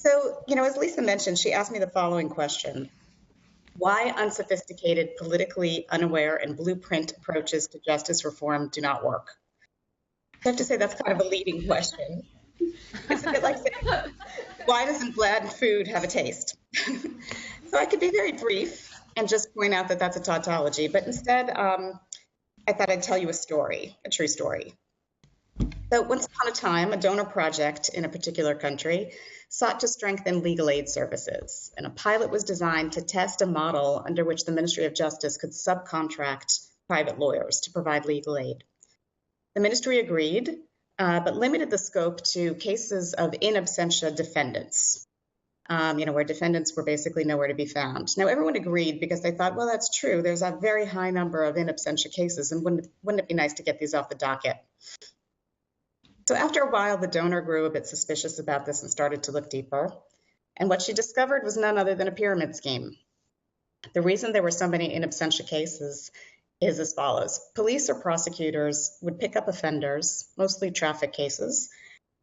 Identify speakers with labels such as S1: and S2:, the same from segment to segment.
S1: So, as Lisa mentioned, she asked me the following question: why unsophisticated, politically unaware, and blueprint approaches to justice reform do not work? I have to say that's kind of a leading question. It's a bit like saying, why doesn't bland food have a taste? So I could be very brief and just point out that that's a tautology, but instead I thought I'd tell you a story, a true story. So once upon a time, a donor project in a particular country sought to strengthen legal aid services, and a pilot was designed to test a model under which the Ministry of Justice could subcontract private lawyers to provide legal aid. The ministry agreed, but limited the scope to cases of in absentia defendants, where defendants were basically nowhere to be found. Now, everyone agreed because they thought, well, that's true. There's a very high number of in absentia cases, and wouldn't it be nice to get these off the docket? So after a while, the donor grew a bit suspicious about this and started to look deeper. And what she discovered was none other than a pyramid scheme. The reason there were so many in absentia cases is as follows. Police or prosecutors would pick up offenders, mostly traffic cases,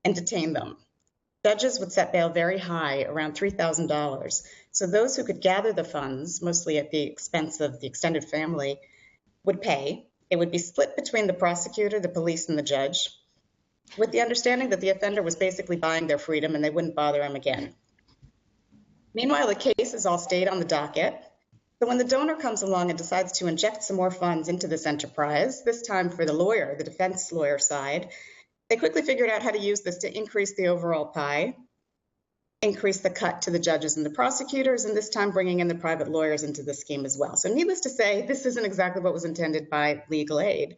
S1: and detain them. Judges would set bail very high, around $3,000. So those who could gather the funds, mostly at the expense of the extended family, would pay. It would be split between the prosecutor, the police, and the judge, with the understanding that the offender was basically buying their freedom and they wouldn't bother him again. Meanwhile, the cases all stayed on the docket. So when the donor comes along and decides to inject some more funds into this enterprise, this time for the lawyer, the defense lawyer side, they quickly figured out how to use this to increase the overall pie, increase the cut to the judges and the prosecutors, and this time bringing in the private lawyers into the scheme as well. So needless to say, this isn't exactly what was intended by legal aid.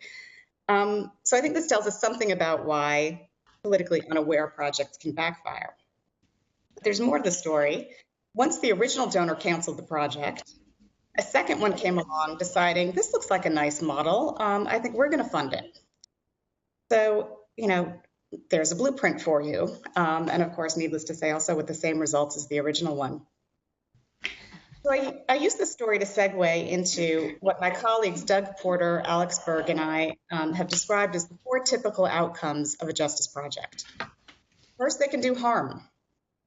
S1: So I think this tells us something about why politically unaware projects can backfire. But there's more to the story. Once the original donor canceled the project, a second one came along deciding, this looks like a nice model. I think we're going to fund it. So, there's a blueprint for you. And of course, needless to say, also with the same results as the original one. So I use this story to segue into what my colleagues Doug Porter, Alex Berg, and I have described as the 4 typical outcomes of a justice project. First, they can do harm.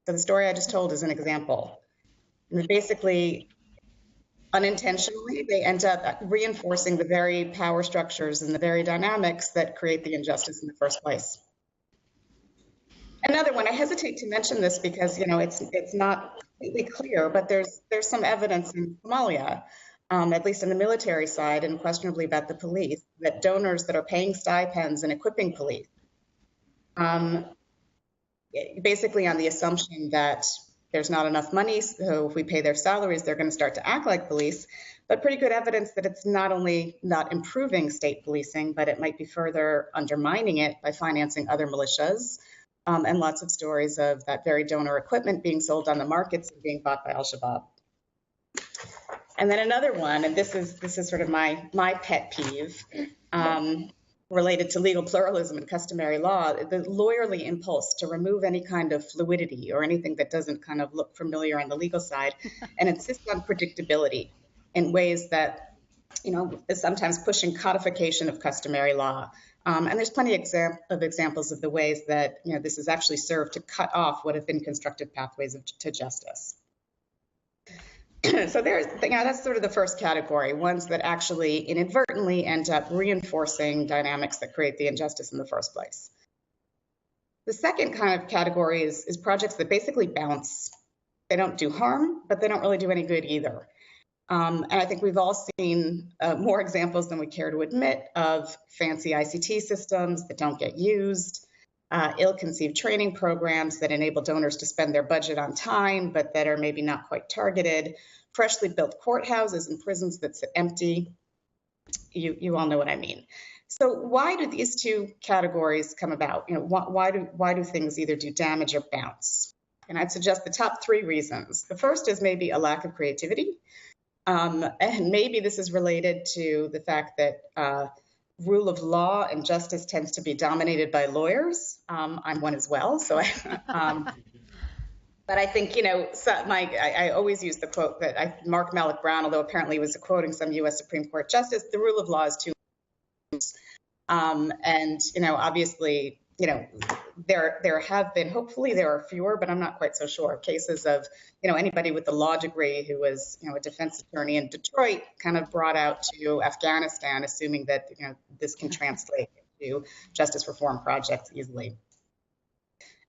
S1: So the story I just told is an example. And basically, unintentionally, they end up reinforcing the very power structures and the very dynamics that create the injustice in the first place. Another one, I hesitate to mention this because, it's not completely clear, but there's some evidence in Somalia, at least on the military side, and questionably about the police, that donors that are paying stipends and equipping police, basically on the assumption that there's not enough money, so if we pay their salaries, they're going to start to act like police, but pretty good evidence that it's not only not improving state policing, but it might be further undermining it by financing other militias. And lots of stories of that very donor equipment being sold on the markets and being bought by Al-Shabaab. And then another one, and this is sort of my pet peeve, related to legal pluralism and customary law, the lawyerly impulse to remove any kind of fluidity or anything that doesn't kind of look familiar on the legal side and insist on predictability in ways that, is sometimes pushing codification of customary law. And there's plenty of examples of the ways that this has actually served to cut off what have been constructive pathways to justice. So that's sort of the first category, ones that actually inadvertently end up reinforcing dynamics that create the injustice in the first place. The second kind of category is projects that basically bounce. They don't do harm, but they don't really do any good either. And I think we've all seen more examples than we care to admit of fancy ICT systems that don't get used, ill-conceived training programs that enable donors to spend their budget on time, but that are maybe not quite targeted, freshly built courthouses and prisons that sit empty. You all know what I mean. So why do these two categories come about? Why do things either do damage or bounce? And I'd suggest the top 3 reasons. The first is maybe a lack of creativity. And maybe this is related to the fact that rule of law and justice tends to be dominated by lawyers. I'm one as well, so but I think, I always use the quote that Mark Malloch Brown, although apparently he was quoting some U.S. Supreme Court justice, the rule of law is too. And, obviously, There have been, hopefully there are fewer, but I'm not quite so sure, cases of, anybody with the law degree who was, a defense attorney in Detroit kind of brought out to Afghanistan, assuming that, this can translate to justice reform projects easily.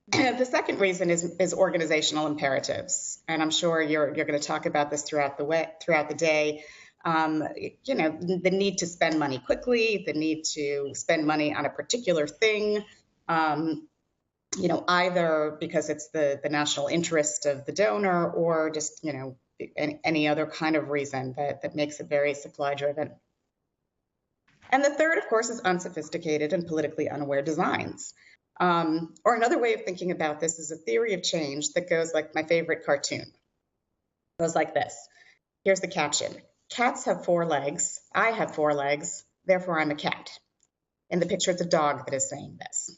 S1: The second reason is organizational imperatives, and I'm sure you're going to talk about this throughout the day. The need to spend money quickly, the need to spend money on a particular thing, either because it's the national interest of the donor or just, any other kind of reason that makes it very supply driven. And the third, of course, is unsophisticated and politically unaware designs. Or another way of thinking about this is a theory of change that goes like my favorite cartoon. It goes like this. Here's the caption. Cats have 4 legs. I have 4 legs. Therefore, I'm a cat. In the picture, it's a dog that is saying this.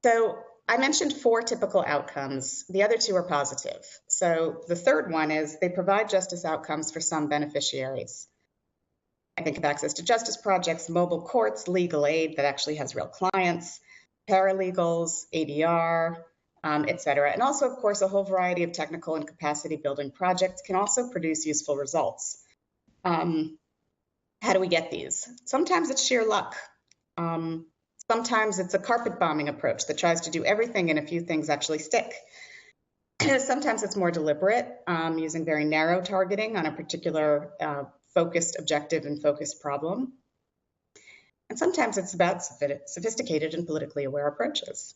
S1: So I mentioned 4 typical outcomes. The other 2 are positive. So the third one is they provide justice outcomes for some beneficiaries. I think of access to justice projects, mobile courts, legal aid that actually has real clients, paralegals, ADR, et cetera. And also, of course, a whole variety of technical and capacity building projects can also produce useful results. How do we get these? Sometimes it's sheer luck. Sometimes it's a carpet bombing approach that tries to do everything and a few things actually stick. Sometimes it's more deliberate, using very narrow targeting on a particular focused objective and focused problem. And sometimes it's about sophisticated and politically aware approaches.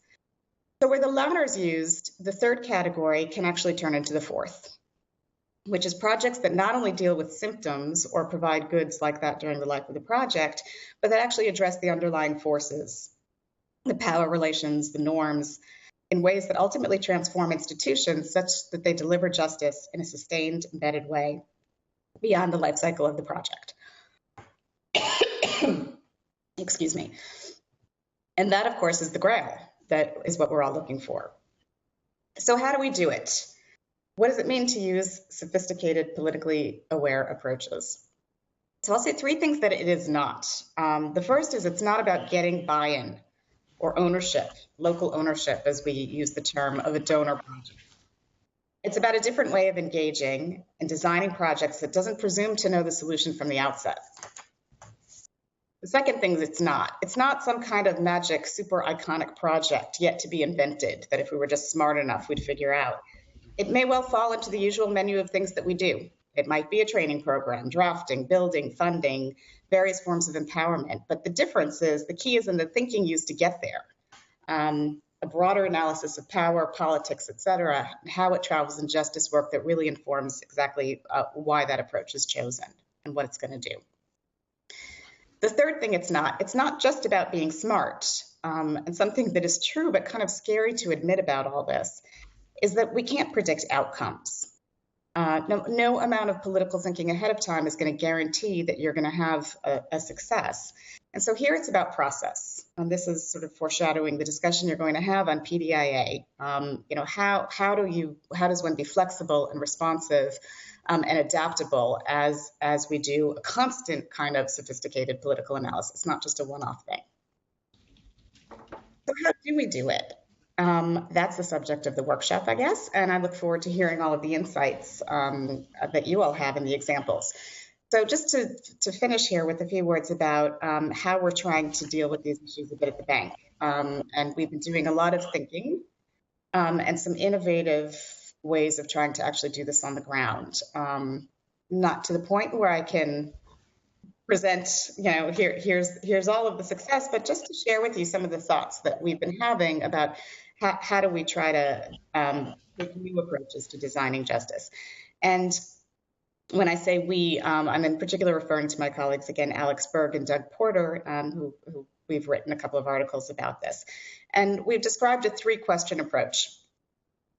S1: So where the latter is used, the third category can actually turn into the fourth, which is projects that not only deal with symptoms or provide goods like that during the life of the project, but that actually address the underlying forces, the power relations, the norms, in ways that ultimately transform institutions such that they deliver justice in a sustained, embedded way beyond the life cycle of the project. Excuse me. And that, of course, is the grail. That is what we're all looking for. So how do we do it? What does it mean to use sophisticated, politically aware approaches? So I'll say 3 things that it is not. The first is it's not about getting buy-in or ownership, local ownership, as we use the term, of a donor project. It's about a different way of engaging and designing projects that doesn't presume to know the solution from the outset. The second thing is it's not some kind of magic, super iconic project yet to be invented that if we were just smart enough, we'd figure out. It may well fall into the usual menu of things that we do. It might be a training program, drafting, building, funding, various forms of empowerment. But the difference is the key is in the thinking used to get there. A broader analysis of power, politics, et cetera, and how it travels in justice work that really informs exactly why that approach is chosen and what it's going to do. The third thing it's not just about being smart, and something that is true but kind of scary to admit about all this is that we can't predict outcomes. No amount of political thinking ahead of time is going to guarantee that you're going to have a success. And so here it's about process. And this is sort of foreshadowing the discussion you're going to have on PDIA. How does one be flexible and responsive and adaptable as we do a constant kind of sophisticated political analysis, not just a one-off thing. So how do we do it? That's the subject of the workshop, I guess, and I look forward to hearing all of the insights that you all have in the examples. So just to finish here with a few words about how we're trying to deal with these issues a bit at the bank. And we've been doing a lot of thinking and some innovative ways of trying to actually do this on the ground. Not to the point where I can present, here's all of the success, but just to share with you some of the thoughts that we've been having about how do we try to take new approaches to designing justice. And when I say we, I'm in particular referring to my colleagues, again, Alex Berg and Doug Porter, who we've written a couple of articles about this. And we've described a 3-question approach.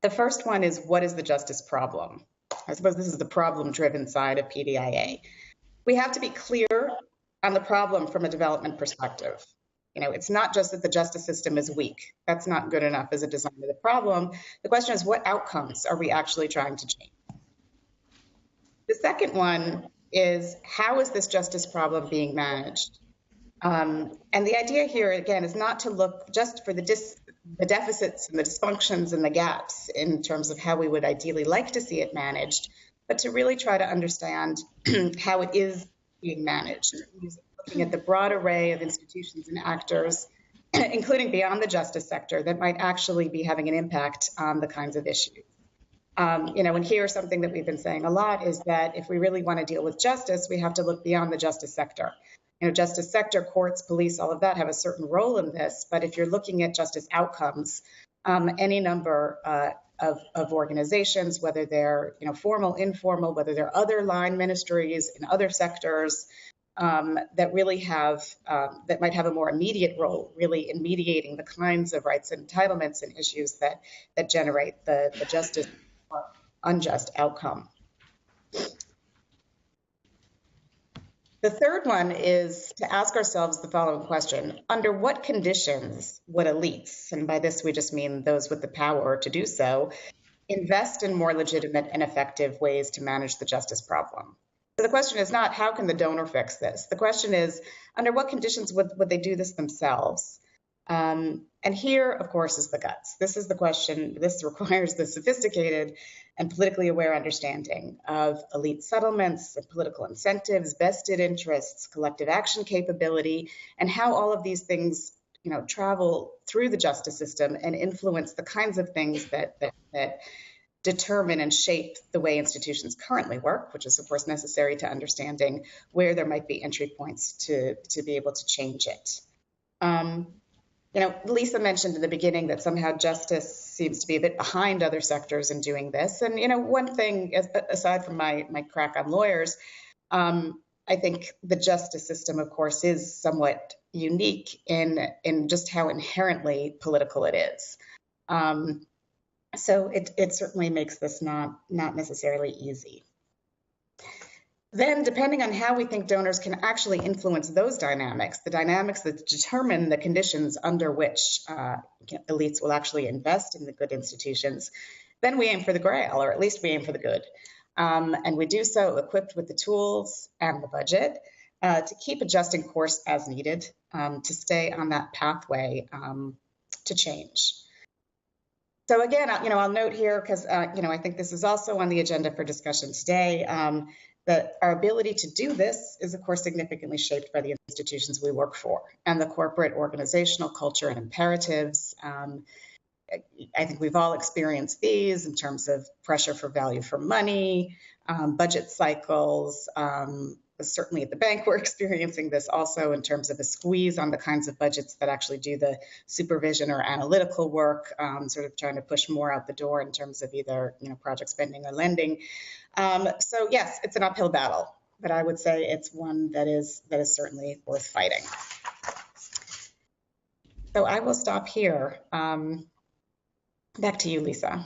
S1: The first one is, what is the justice problem? I suppose this is the problem-driven side of PDIA. We have to be clear on the problem from a development perspective. It's not just that the justice system is weak. That's not good enough as a design of the problem. The question is, what outcomes are we actually trying to change? The second one is, how is this justice problem being managed? And the idea here, again, is not to look just for the deficits and the dysfunctions and the gaps in terms of how we would ideally like to see it managed, but to really try to understand how it is being managed, looking at the broad array of institutions and actors, including beyond the justice sector, that might actually be having an impact on the kinds of issues. And here something that we've been saying a lot is that if we really want to deal with justice, we have to look beyond the justice sector. Justice sector, courts, police, all of that have a certain role in this. But if you're looking at justice outcomes, any number of organizations, whether they're formal, informal, whether they're other line ministries in other sectors, that really have that might have a more immediate role, really in mediating the kinds of rights and entitlements and issues that generate the justice or unjust outcome. The third one is to ask ourselves the following question: under what conditions would elites, and by this we just mean those with the power to do so, invest in more legitimate and effective ways to manage the justice problem? So the question is not how can the donor fix this? The question is, under what conditions would they do this themselves? And here, of course, is the guts. This is the question. This requires the sophisticated and politically aware understanding of elite settlements, of political incentives, vested interests, collective action capability, and how all of these things, travel through the justice system and influence the kinds of things that determine and shape the way institutions currently work, which is, of course, necessary to understanding where there might be entry points to be able to change it. Lisa mentioned in the beginning that somehow justice seems to be a bit behind other sectors in doing this. And, one thing, aside from my crack on lawyers, I think the justice system, of course, is somewhat unique in just how inherently political it is. So it certainly makes this not necessarily easy. Then, depending on how we think donors can actually influence those dynamics, the dynamics that determine the conditions under which elites will actually invest in the good institutions, then we aim for the grail, or at least we aim for the good. And we do so equipped with the tools and the budget to keep adjusting course as needed, to stay on that pathway to change. So again, I'll note here, because I think this is also on the agenda for discussion today, that our ability to do this is, of course, significantly shaped by the institutions we work for and the corporate organizational culture and imperatives. I think we've all experienced these in terms of pressure for value for money, budget cycles. Certainly at the bank, we're experiencing this also in terms of a squeeze on the kinds of budgets that actually do the supervision or analytical work, sort of trying to push more out the door in terms of either project spending or lending. So yes, it's an uphill battle, but I would say it's one that is certainly worth fighting. So I will stop here. Back to you, Lisa.